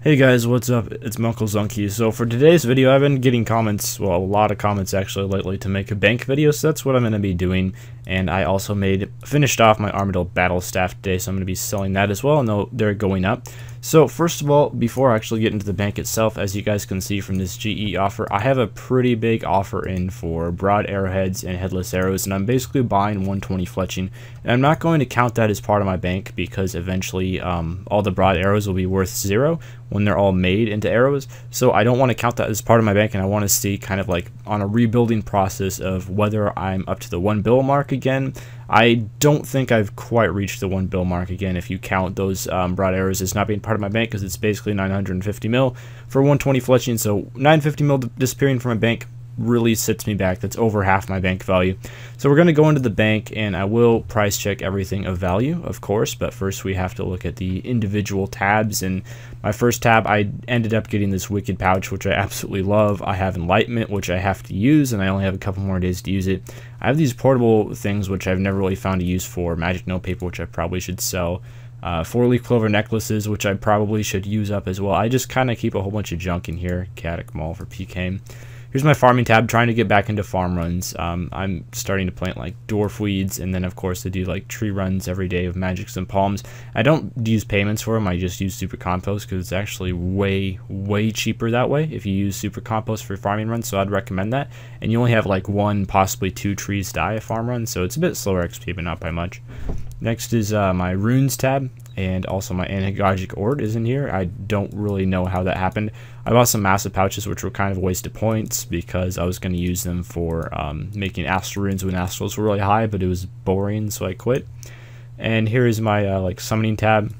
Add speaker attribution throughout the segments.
Speaker 1: Hey guys, what's up? It's munclesonkey. So for today's video, I've been getting comments, well, a lot of comments actually lately to make a bank video, so that's what I'm going to be doing. And I also finished off my Armadillo Battle Staff today, so I'm going to be selling that as well, and they're going up. So first of all, before I actually get into the bank itself, as you guys can see from this GE offer, I have a pretty big offer in for broad arrowheads and headless arrows, and I'm basically buying 120 fletching. And I'm not going to count that as part of my bank because eventually all the broad arrows will be worth 0 when they're all made into arrows. So I don't want to count that as part of my bank, and I want to see kind of like on a rebuilding process of whether I'm up to the 1 bill mark again. I don't think I've quite reached the 1 bill mark again if you count those broad arrows as not being part of my bank, because it's basically 950 mil for 120 fletching. So 950 mil disappearing from my bank really sits me back. That's over half my bank value. So we're going to go into the bank, and I will price check everything of value, of course, but first we have to look at the individual tabs. And my first tab, I ended up getting this Wicked pouch, which I absolutely love. I have Enlightenment, which I have to use, and I only have a couple more days to use it. I have these portable things, which I've never really found a use for. Magic note paper, which I probably should sell. 4-leaf clover necklaces, which I probably should use up as well. I just kind of keep a whole bunch of junk in here. Caddick Mall for PK. Here's my farming tab, trying to get back into farm runs. I'm starting to plant like dwarf weeds, and then of course I do like tree runs every day of magics and palms. I don't use payments for them, I just use super compost because it's actually way cheaper that way if you use super compost for farming runs, so I'd recommend that. And you only have like 1, possibly 2 trees die a farm run, so it's a bit slower XP, but not by much. Next is my runes tab, and also my anagogic ord is in here. I don't really know how that happened. I bought some massive pouches, which were kind of a waste of points because I was going to use them for making astral runes when astrals were really high, but it was boring, so I quit. And here is my like summoning tab.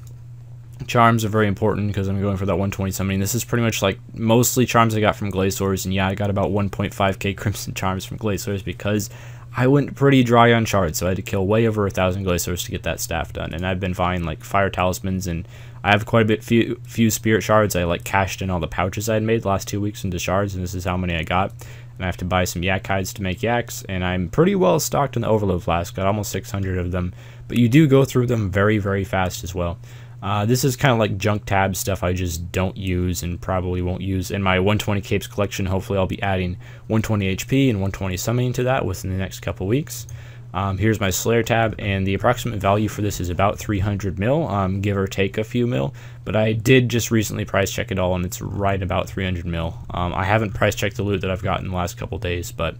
Speaker 1: Charms are very important because I'm going for that 120 summoning. This is pretty much like mostly charms I got from Glaciers, and yeah, I got about 1.5k Crimson Charms from Glaciers because I went pretty dry on shards, so I had to kill way over 1,000 Glaciers to get that staff done. And I've been buying like fire talismans, and I have quite a few spirit shards. I like cashed in all the pouches I had made the last 2 weeks into shards, and this is how many I got. And I have to buy some yak hides to make yaks, and I'm pretty well stocked in the overload flask. Got almost 600 of them, but you do go through them very fast as well. This is kind of like junk tab stuff I just don't use and probably won't use in my 120 capes collection. Hopefully I'll be adding 120 HP and 120 summoning to that within the next couple weeks. Here's my Slayer tab, and the approximate value for this is about 300 mil, give or take a few mil, but I did just recently price check it all, and it's right about 300 mil. I haven't price checked the loot that I've gotten the last couple days, but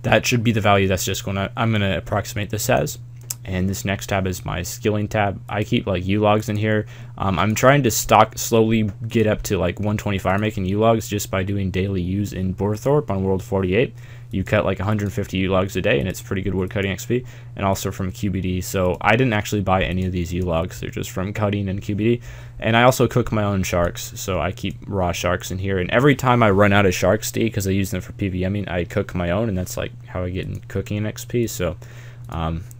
Speaker 1: that should be the value. That's just I'm going to approximate this as. And this next tab is my skilling tab. I keep like U-logs in here. I'm trying to slowly get up to like 120 fire making U-logs just by doing daily use in Borthorpe on World 48. You cut like 150 U-logs a day, and it's pretty good wood cutting XP, and also from QBD. So I didn't actually buy any of these U-logs. They're just from cutting and QBD. And I also cook my own sharks, so I keep raw sharks in here. And every time I run out of sharks to eat, because I use them for PVMing, I cook my own, and that's like how I get in cooking XP. So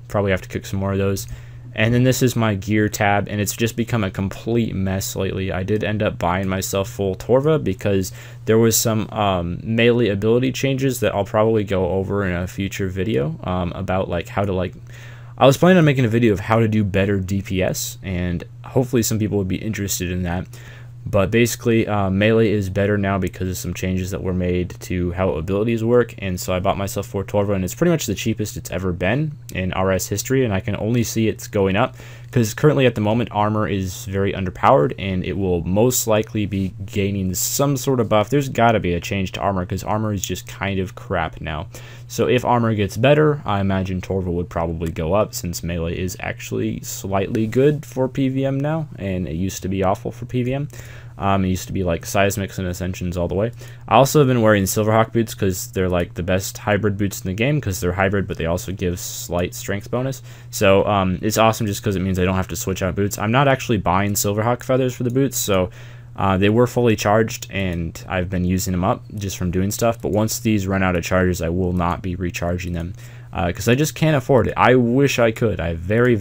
Speaker 1: probably have to cook some more of those. And then this is my gear tab, and it's just become a complete mess lately. I did end up buying myself full Torva because there was some melee ability changes that I'll probably go over in a future video about like how to like. I was planning on making a video of how to do better DPS, and hopefully some people would be interested in that. But basically, melee is better now because of some changes that were made to how abilities work, and so I bought myself 4 Torva, and it's pretty much the cheapest it's ever been in RS history, and I can only see it's going up because currently at the moment armor is very underpowered, and it will most likely be gaining some sort of buff. There's got to be a change to armor because armor is just kind of crap now. So if armor gets better, I imagine Torva would probably go up, since melee is actually slightly good for PVM now, and it used to be awful for PVM. It used to be like seismics and ascensions all the way. I also have been wearing Silverhawk boots because they're like the best hybrid boots in the game, because they're hybrid but they also give slight strength bonus. So it's awesome just because it means I don't have to switch out boots. I'm not actually buying Silverhawk feathers for the boots, so they were fully charged and I've been using them up just from doing stuff, but once these run out of charges I will not be recharging them because I just can't afford it. I wish I could. I very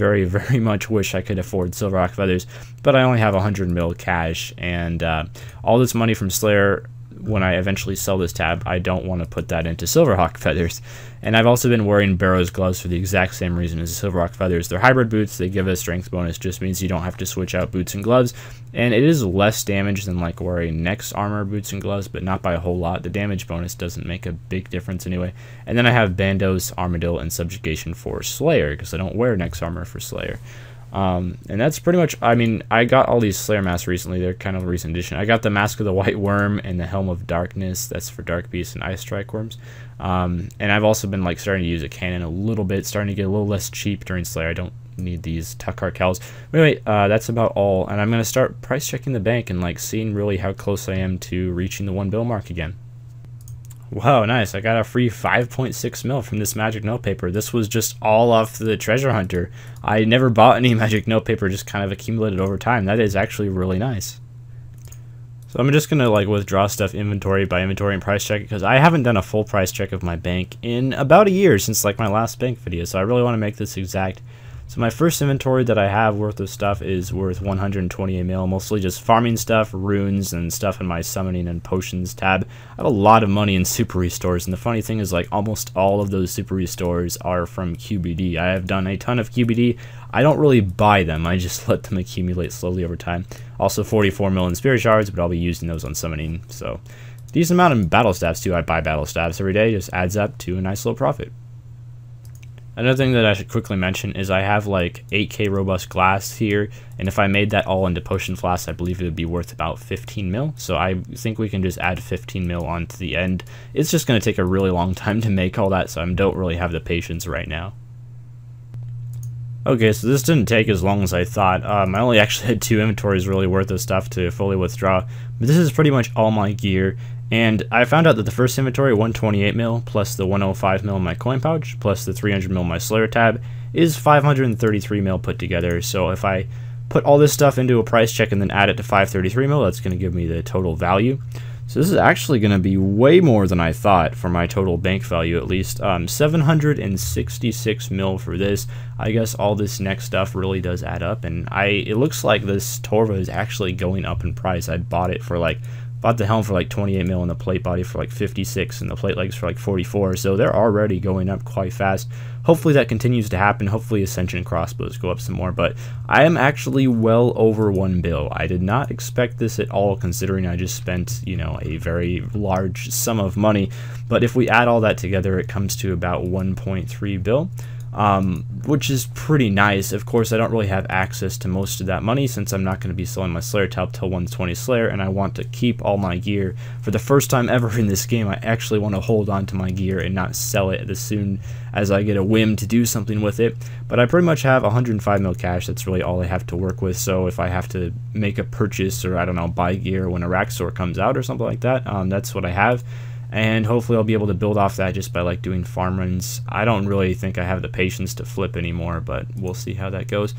Speaker 1: much wish I could afford Silverhawk feathers, but I only have 100 mil cash, and all this money from Slayer when I eventually sell this tab, I don't want to put that into Silverhawk feathers. And I've also been wearing Barrow's gloves for the exact same reason as the Silverhawk feathers. They're hybrid boots. They give a strength bonus. Just means you don't have to switch out boots and gloves. And it is less damage than like wearing Nex armor, boots, and gloves, but not by a whole lot. The damage bonus doesn't make a big difference anyway. And then I have Bandos, Armadillo, and Subjugation for Slayer, because I don't wear Nex armor for Slayer. And that's pretty much, I mean, I got all these Slayer masks recently. They're kind of a recent addition. I got the Mask of the White Worm and the Helm of Darkness. That's for Dark Beasts and Ice Strike Worms. And I've also been like starting to use a cannon a little bit, starting to get a little less cheap during Slayer. I don't need these Tuck Kells. But anyway, that's about all. And I'm going to start price checking the bank and like seeing really how close I am to reaching the 1 bill mark again. Wow, nice. I got a free 5.6 mil from this magic notepaper. This was just all off the treasure hunter. I never bought any magic notepaper, just kind of accumulated over time. That is actually really nice. So I'm just going to like withdraw stuff inventory by inventory and price check it, because I haven't done a full price check of my bank in about a year since like my last bank video. So I really want to make this exact. So my first inventory that I have worth of stuff is worth 128 mil, mostly just farming stuff, runes, and stuff in my summoning and potions tab. I have a lot of money in super restores, and the funny thing is like almost all of those super restores are from QBD. I have done a ton of QBD. I don't really buy them, I just let them accumulate slowly over time. Also 44 mil in spirit shards, but I'll be using those on summoning. So decent amount of battle staffs too. I buy battle staffs every day, just adds up to a nice little profit. Another thing that I should quickly mention is I have like 8k robust glass here, and if I made that all into potion flasks, I believe it would be worth about 15 mil. So I think we can just add 15 mil onto the end. It's just going to take a really long time to make all that, so I don't really have the patience right now. Okay, so this didn't take as long as I thought. I only actually had 2 inventories really worth of stuff to fully withdraw, but this is pretty much all my gear. And I found out that the first inventory, 128 mil, plus the 105 mil in my coin pouch, plus the 300 mil in my Slayer tab, is 533 mil put together. So if I put all this stuff into a price check and then add it to 533 mil, that's going to give me the total value. So this is actually going to be way more than I thought for my total bank value, at least. 766 mil for this. I guess all this next stuff really does add up, and it looks like this Torva is actually going up in price. I bought the helm for like 28 mil and the plate body for like 56 and the plate legs for like 44, so they're already going up quite fast. Hopefully that continues to happen. Hopefully Ascension crossbows go up some more, but I am actually well over 1 bill. I did not expect this at all, considering I just spent, you know, a very large sum of money. But if we add all that together, it comes to about 1.3 bill. Which is pretty nice. Of course, I don't really have access to most of that money since I'm not going to be selling my Slayer tab till 120 Slayer, and I want to keep all my gear. For the first time ever in this game, I actually want to hold on to my gear and not sell it as soon as I get a whim to do something with it. But I pretty much have 105 mil cash. That's really all I have to work with. So if I have to make a purchase, or I don't know, buy gear when a Raxor comes out or something like that, that's what I have. And hopefully I'll be able to build off that just by like doing farm runs. I don't really think I have the patience to flip anymore, but we'll see how that goes.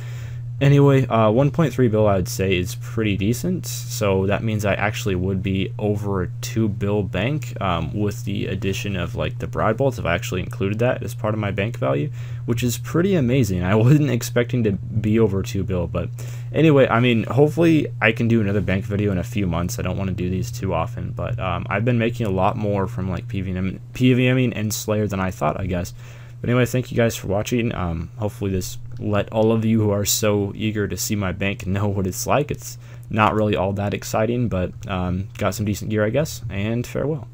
Speaker 1: Anyway, 1.3 bill I would say is pretty decent, so that means I actually would be over a 2 bill bank with the addition of like the broad bolts, if I actually included that as part of my bank value, which is pretty amazing. I wasn't expecting to be over 2 bill, but anyway, I mean, hopefully I can do another bank video in a few months. I don't want to do these too often, but I've been making a lot more from like PVMing and Slayer than I thought, I guess. But anyway, thank you guys for watching. Hopefully this let all of you who are so eager to see my bank know what it's like. It's not really all that exciting, but got some decent gear, I guess, and farewell.